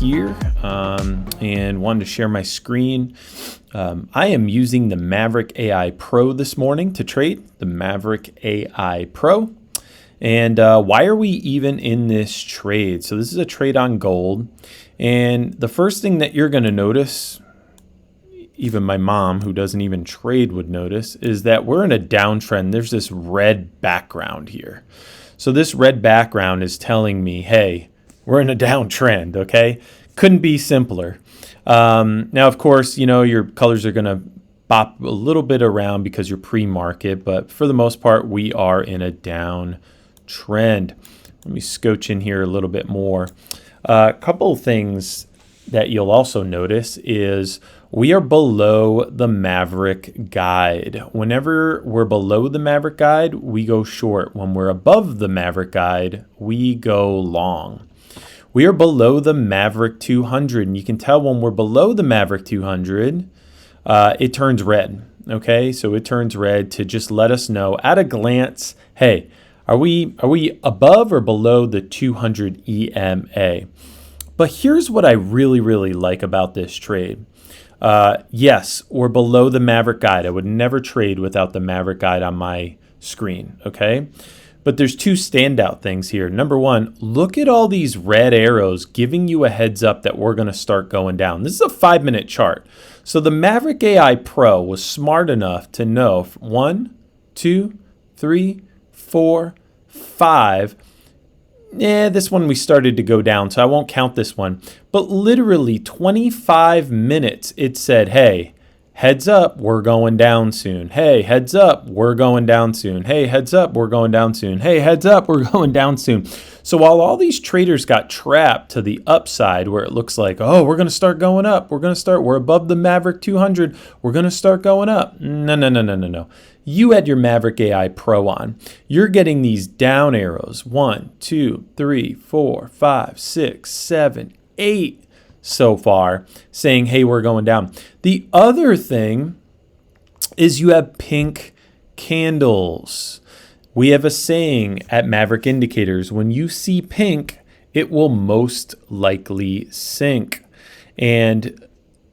here and wanted to share my screen. I am using the Maverick AI Pro this morning to trade, the Maverick AI Pro. And why are we even in this trade? So this is a trade on gold. And the first thing that you're going to notice, even my mom, who doesn't even trade, would notice, is that we're in a downtrend. There's this red background here. So this red background is telling me, hey, we're in a downtrend, okay? Couldn't be simpler. Now, of course, you know, your colors are going to bop a little bit around because you're pre-market, but for the most part, we are in a downtrend. Let me scooch in here a little bit more. A couple of things that you'll also notice is we are below the Maverick guide. Whenever we're below the Maverick guide, we go short. When we're above the Maverick guide, we go long. We are below the Maverick 200, and you can tell when we're below the Maverick 200, it turns red. Okay, so it turns red to just let us know at a glance, hey, are we above or below the 200 EMA? But here's what I really like about this trade. Yes, we're below the Maverick guide. I would never trade without the Maverick guide on my screen, okay? But there's two standout things here. Number one, look at all these red arrows giving you a heads up that we're going to start going down. This is a 5-minute chart. So the Maverick AI Pro was smart enough to know 1, 2, 3, 4, 5. This one we started to go down, so I won't count this one. But literally 25 minutes, it said, hey, heads up, we're going down soon. Hey, heads up, we're going down soon. Hey, heads up, we're going down soon. Hey, heads up, we're going down soon. So while all these traders got trapped to the upside where it looks like, oh, we're going to start going up. We're above the Maverick 200. We're going to start going up. No. You had your Maverick AI Pro on. You're getting these down arrows. 1, 2, 3, 4, 5, 6, 7, 8 so far saying, hey, we're going down. The other thing is you have pink candles. We have a saying at Maverick Indicators, when you see pink, it will most likely sink. And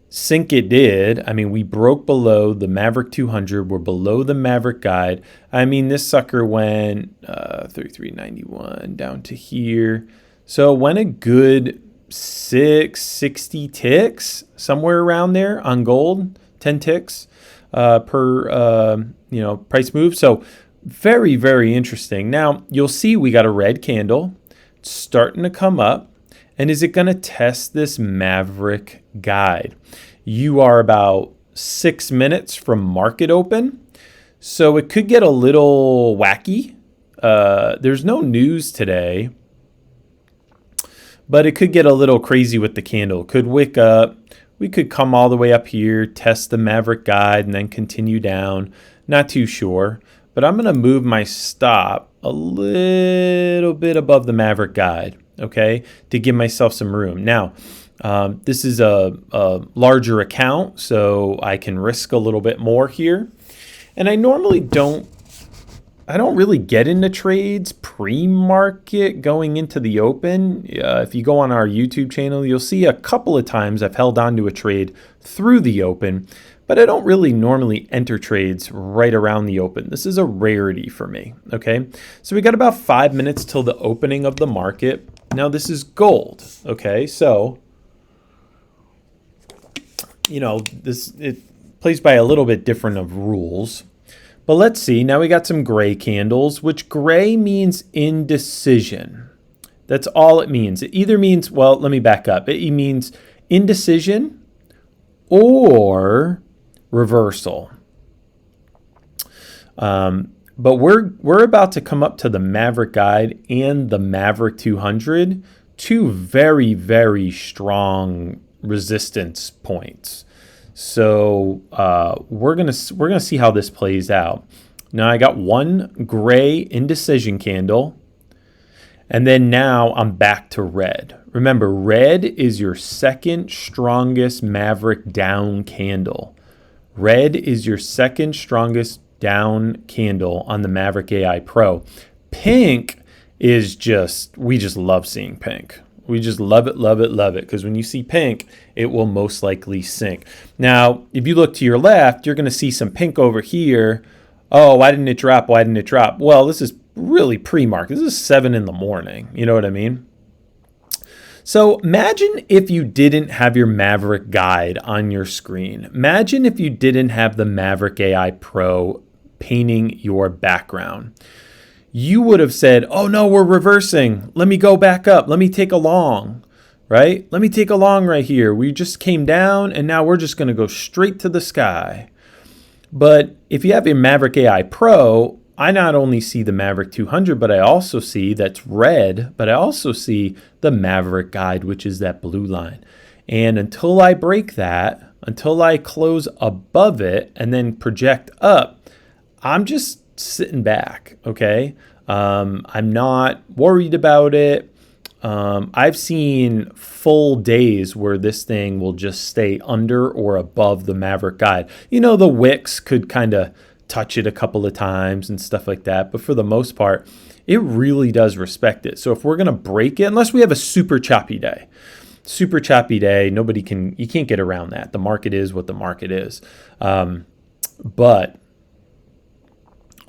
sink it did. I mean, we broke below the Maverick 200. We're below the Maverick guide. I mean, this sucker went 33.91 down to here. So it went a good 660 ticks, somewhere around there on gold, 10 ticks per price move. So very interesting. Now you'll see we got a red candle. It's starting to come up. And is it going to test this Maverick guide? You are about 6 minutes from market open, so it could get a little wacky. There's no news today, but it could get a little crazy with the candle. Could wick up. We could come all the way up here, test the Maverick guide, and then continue down. Not too sure, but I'm going to move my stop a little bit above the Maverick guide. Okay, to give myself some room. Now, this is a larger account, so I can risk a little bit more here. And I normally don't really get into trades pre-market going into the open. If you go on our YouTube channel, you'll see a couple of times I've held on to a trade through the open, but I don't really normally enter trades right around the open. This is a rarity for me, okay? So we got about 5 minutes till the opening of the market. Now this is gold, okay? So, you know, it plays by a little bit different of rules. But let's see, now we got some gray candles, which gray means indecision. That's all it means. It either means, well, let me back up. It means indecision or reversal. But we're about to come up to the Maverick guide and the Maverick 200, two very strong resistance points. So we're gonna see how this plays out. Now I got one gray indecision candle, and then now I'm back to red. Remember, red is your second strongest Maverick down candle. Red is your second strongest down candle on the Maverick AI Pro. Pink is we just love seeing pink. We just love it, love it, love it. Because when you see pink, it will most likely sink. Now, if you look to your left, you're going to see some pink over here. Oh, why didn't it drop? Why didn't it drop? Well, this is really pre-market. This is 7 in the morning. You know what I mean? So imagine if you didn't have your Maverick guide on your screen. Imagine if you didn't have the Maverick AI Pro painting your background. You would have said, oh no, we're reversing. Let me go back up. Let me take a long, right? Let me take a long right here. We just came down and now we're just going to go straight to the sky. But if you have your Maverick AI Pro, I not only see the Maverick 200, but I also see that's red, but I also see the Maverick guide, which is that blue line. And until I break that, until I close above it and then project up, I'm just sitting back, okay? I'm not worried about it. I've seen full days where this thing will just stay under or above the Maverick guide. You know, the wicks could kind of touch it a couple of times and stuff like that, but for the most part, it really does respect it. So if we're going to break it, unless we have a super choppy day, you can't get around that. The market is what the market is. But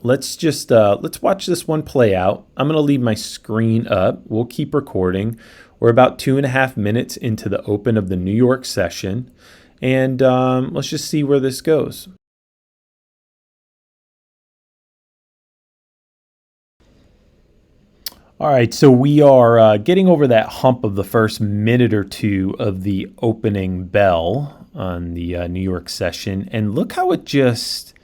let's watch this one play out. I'm going to leave my screen up. We'll keep recording. We're about 2.5 minutes into the open of the New York session. And let's just see where this goes. All right, so we are getting over that hump of the first minute or two of the opening bell on the New York session. And look how it just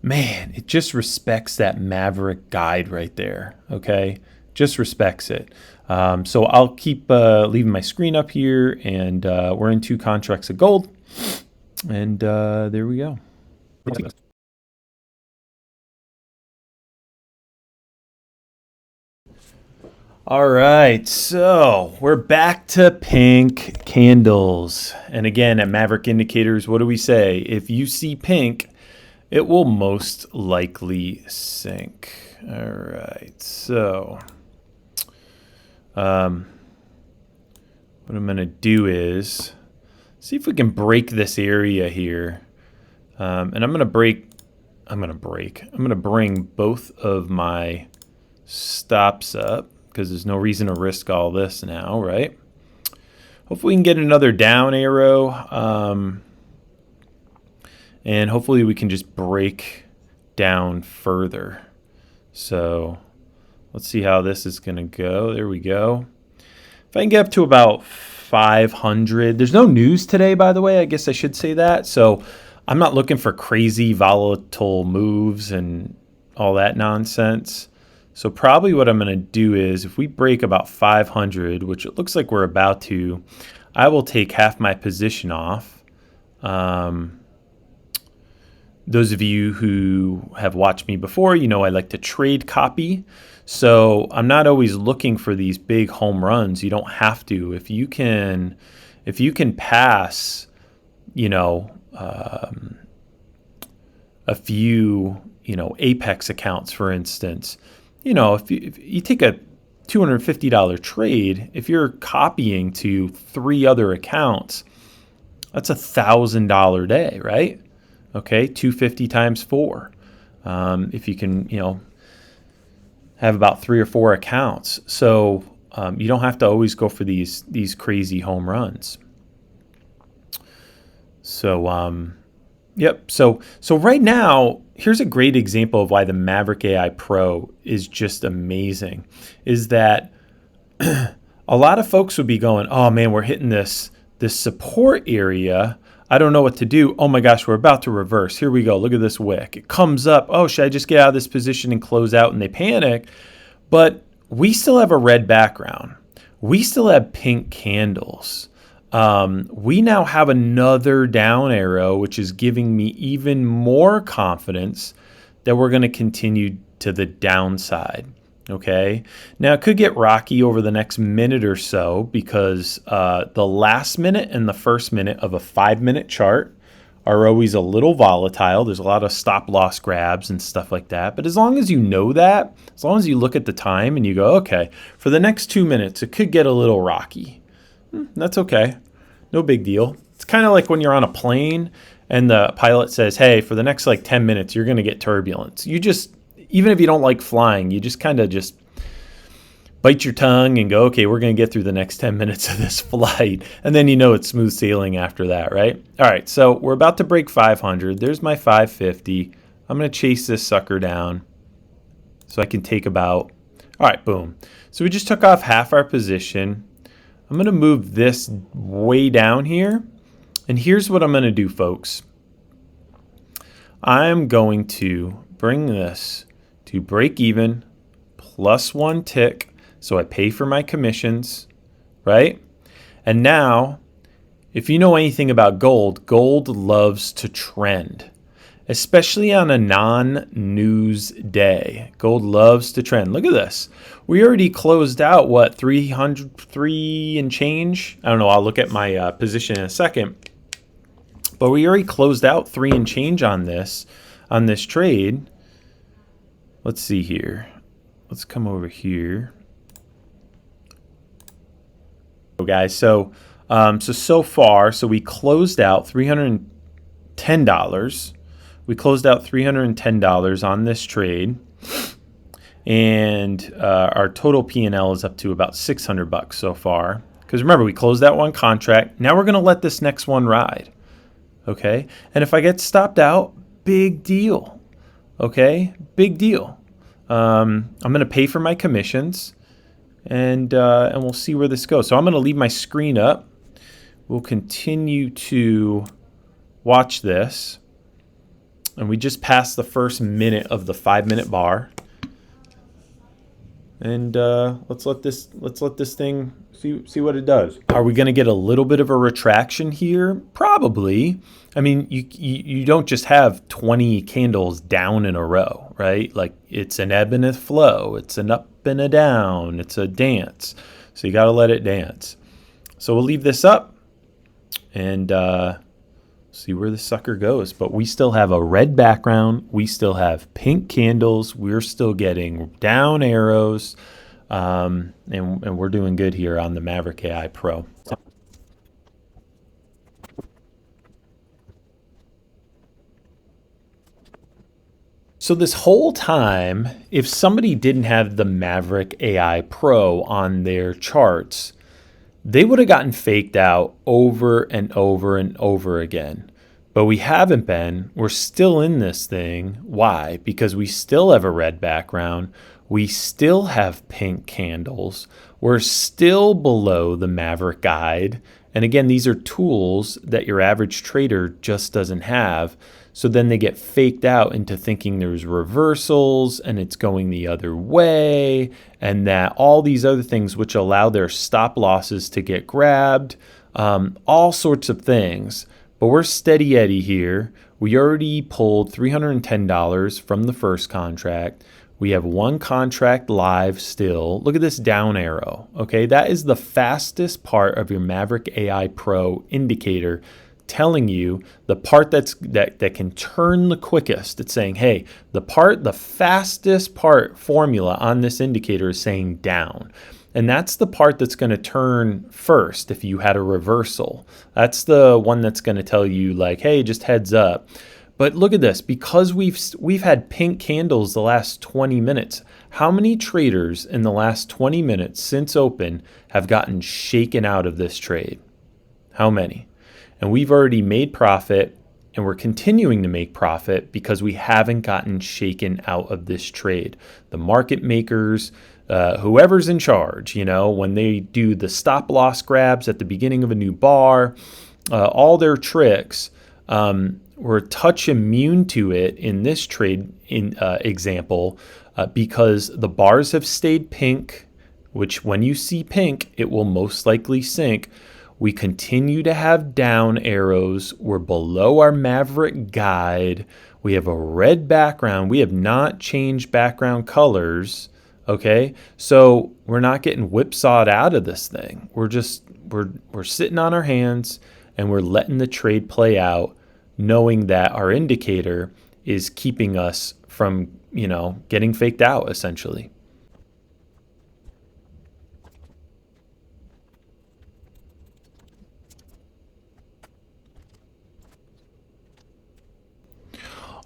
respects that Maverick guide right there, okay? Just respects it. So I'll keep leaving my screen up here, and we're in 2 contracts of gold. And there we go. All right, so we're back to pink candles. And again, at Maverick Indicators, what do we say? If you see pink, it will most likely sink. All right, so what I'm going to do is see if we can break this area here. And I'm going to bring both of my stops up, because there's no reason to risk all this now, right? Hopefully we can get another down arrow, and hopefully we can just break down further. So let's see how this is going to go. There we go. If I can get up to about 500, there's no news today, by the way. I guess I should say that. So I'm not looking for crazy volatile moves and all that nonsense. So probably what I'm going to do is if we break about 500, which it looks like we're about to, I will take half my position off. Those of you who have watched me before, you know I like to trade copy. So I'm not always looking for these big home runs. You don't have to. If you can pass, a few, Apex accounts, for instance, if you take a $250 trade, if you're copying to 3 other accounts, that's $1,000 day, right? Okay, 250 times 4. If you can, have about 3 or 4 accounts, so you don't have to always go for these crazy home runs. So yep. So right now, here's a great example of why the Maverick AI Pro is just amazing. Is that a lot of folks would be going, oh man, we're hitting this support area. I don't know what to do. Oh my gosh, we're about to reverse. Here we go. Look at this wick. It comes up. Oh, should I just get out of this position and close out? And they panic. But we still have a red background. We still have pink candles. We now have another down arrow, which is giving me even more confidence that we're going to continue to the downside. Okay. Now it could get rocky over the next minute or so because the last minute and the first minute of a 5-minute chart are always a little volatile. There's a lot of stop loss grabs and stuff like that. But as long as you know that, as long as you look at the time and you go, okay, for the next 2 minutes, it could get a little rocky. That's okay. No big deal. It's kind of like when you're on a plane and the pilot says, hey, for the next like 10 minutes, you're going to get turbulence. You just, even if you don't like flying, you just kind of just bite your tongue and go, okay, we're going to get through the next 10 minutes of this flight. And then you know it's smooth sailing after that, right? All right, so we're about to break 500. There's my 550. I'm going to chase this sucker down so I can take about, all right, boom. So we just took off half our position. I'm going to move this way down here. And here's what I'm going to do, folks. I'm going to bring this to break even plus 1 tick. So I pay for my commissions, right? And now, if you know anything about gold, gold loves to trend, especially on a non-news day. Gold loves to trend. Look at this. We already closed out, what, 303 and change? I don't know. I'll look at my position in a second. But we already closed out 3 and change on this trade. Let's see here. Let's come over here. Guys, so far, we closed out $310. We closed out $310 on this trade, and our total P&L is up to about $600 so far. Because remember, we closed that one contract. Now we're going to let this next one ride. Okay, and if I get stopped out, big deal. Okay, big deal. I'm going to pay for my commissions. And we'll see where this goes. So I'm going to leave my screen up. We'll continue to watch this. And we just passed the first minute of the 5-minute bar. And let's let this thing see what it does. Are we going to get a little bit of a retraction here? Probably. I mean, you don't just have 20 candles down in a row, right? Like it's an ebb and a flow. It's an up and a down. It's a dance. So you got to let it dance. So we'll leave this up and see where the sucker goes. But we still have a red background. We still have pink candles. We're still getting down arrows. And we're doing good here on the Maverick AI Pro. So this whole time, if somebody didn't have the Maverick AI Pro on their charts, they would have gotten faked out over and over and over again. But we haven't been. We're still in this thing. Why? Because we still have a red background. We still have pink candles. We're still below the Maverick guide. And again, these are tools that your average trader just doesn't have. So then they get faked out into thinking there's reversals and it's going the other way, and that all these other things which allow their stop losses to get grabbed, all sorts of things. But we're steady Eddie here. We already pulled $310 from the first contract. We have one contract live still. Look at this down arrow. Okay, that is the fastest part of your Maverick AI Pro indicator, telling you the part that can turn the quickest. It's saying, hey, the fastest part formula on this indicator is saying down. And that's the part that's going to turn first if you had a reversal. That's the one that's going to tell you like, hey, just heads up. But look at this, because we've had pink candles the last 20 minutes. How many traders in the last 20 minutes since open have gotten shaken out of this trade? How many? And we've already made profit, and we're continuing to make profit because we haven't gotten shaken out of this trade. The market makers, whoever's in charge, when they do the stop loss grabs at the beginning of a new bar, all their tricks, we're a touch immune to it in this trade example because the bars have stayed pink, which when you see pink, it will most likely sink. We continue to have down arrows. We're below our Maverick guide. We have a red background. We have not changed background colors. Okay, so we're not getting whipsawed out of this thing. We're sitting on our hands and we're letting the trade play out knowing that our indicator is keeping us from, getting faked out essentially.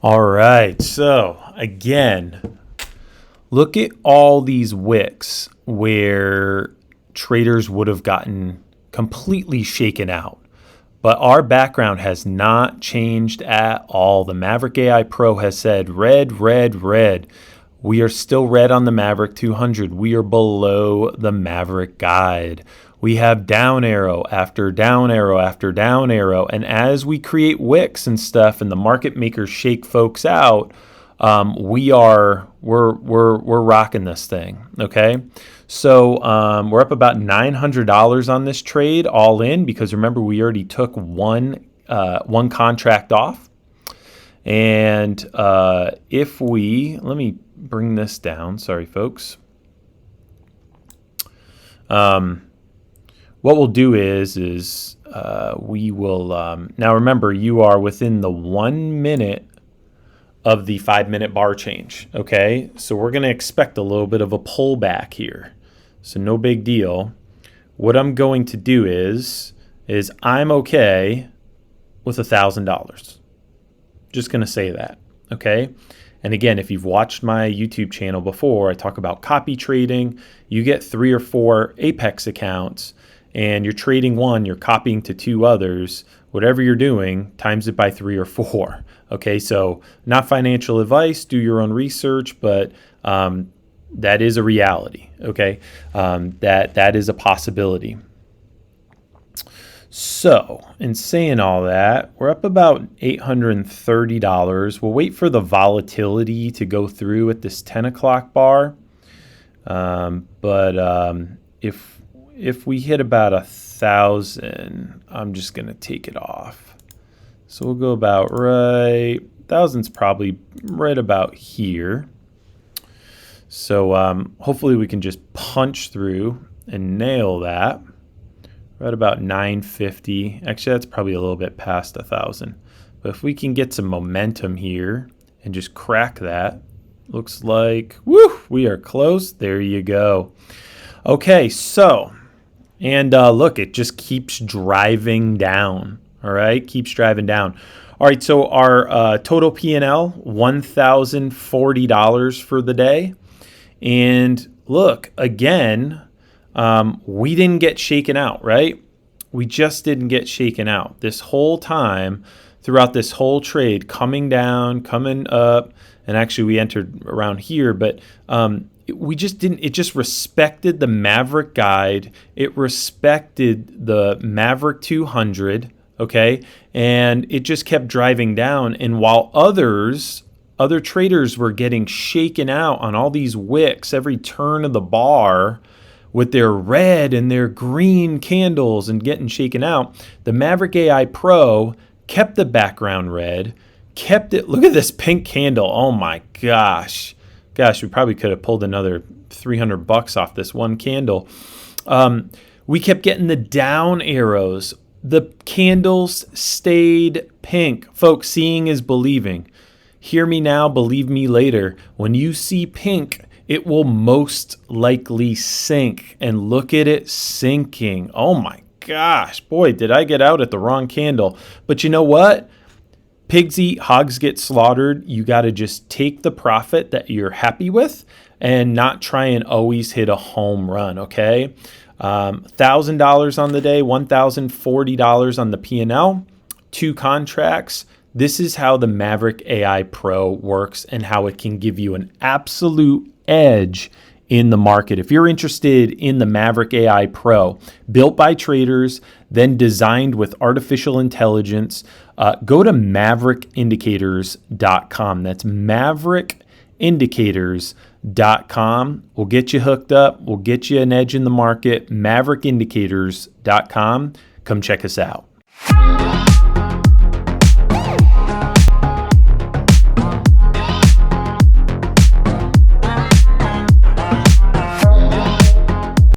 All right, so again, look at all these wicks where traders would have gotten completely shaken out. But our background has not changed at all. The Maverick AI Pro has said red, red, red. We are still red on the Maverick 200. We are below the Maverick guide. We have down arrow after down arrow after down arrow. And as we create wicks and stuff and the market makers shake folks out, we're rocking this thing. Okay. So we're up about $900 on this trade all in, because remember, we already took one contract off. And let me bring this down. Sorry, folks. What we'll do is we will, now remember, you are within the 1 minute of the 5-minute bar change, okay? So we're gonna expect a little bit of a pullback here. So no big deal. What I'm going to do is I'm okay with $1,000. Just gonna say that, okay? And again, if you've watched my YouTube channel before, I talk about copy trading. You get 3 or 4 Apex accounts, and you're trading one, you're copying to 2 others. Whatever you're doing, times it by 3 or 4. Okay, so not financial advice, do your own research, but that is a reality, okay? That is a possibility. So, in saying all that, we're up about $830. We'll wait for the volatility to go through at this 10 o'clock bar. If we hit about 1,000, I'm just going to take it off. So we'll go about right, 1,000's probably right about here. So hopefully we can just punch through and nail that. Right about 950. Actually, that's probably a little bit past 1,000. But if we can get some momentum here and just crack that, looks like, woo, we are close. There you go. Okay, so, and look, it just keeps driving down. All right, keeps driving down. All right, so our total P&L, $1,040 for the day. And look, again, we didn't get shaken out, right? We just didn't get shaken out. This whole time, throughout this whole trade, coming down, coming up, and actually we entered around here, but we just didn't, it just respected the Maverick guide. It respected the Maverick 200, okay? And it just kept driving down. And while other traders were getting shaken out on all these wicks every turn of the bar with their red and their green candles and getting shaken out, the Maverick AI Pro kept the background red, kept it. Look at this pink candle. Oh my gosh. Gosh, we probably could have pulled another $300 off this one candle. We kept getting the down arrows. The candles stayed pink. Folks, seeing is believing. Hear me now, believe me later. When you see pink, it will most likely sink. And look at it sinking. Oh my gosh, boy, did I get out at the wrong candle. But you know what? Pigs eat, hogs get slaughtered. You got to just take the profit that you're happy with and not try and always hit a home run, okay? $1,000 on the day, $1,040 on the P&L, 2 contracts. This is how the Maverick AI Pro works and how it can give you an absolute edge in the market. If you're interested in the Maverick AI Pro, built by traders, then designed with artificial intelligence, go to MaverickIndicators.com. That's MaverickIndicators.com. We'll get you hooked up. We'll get you an edge in the market. MaverickIndicators.com. Come check us out.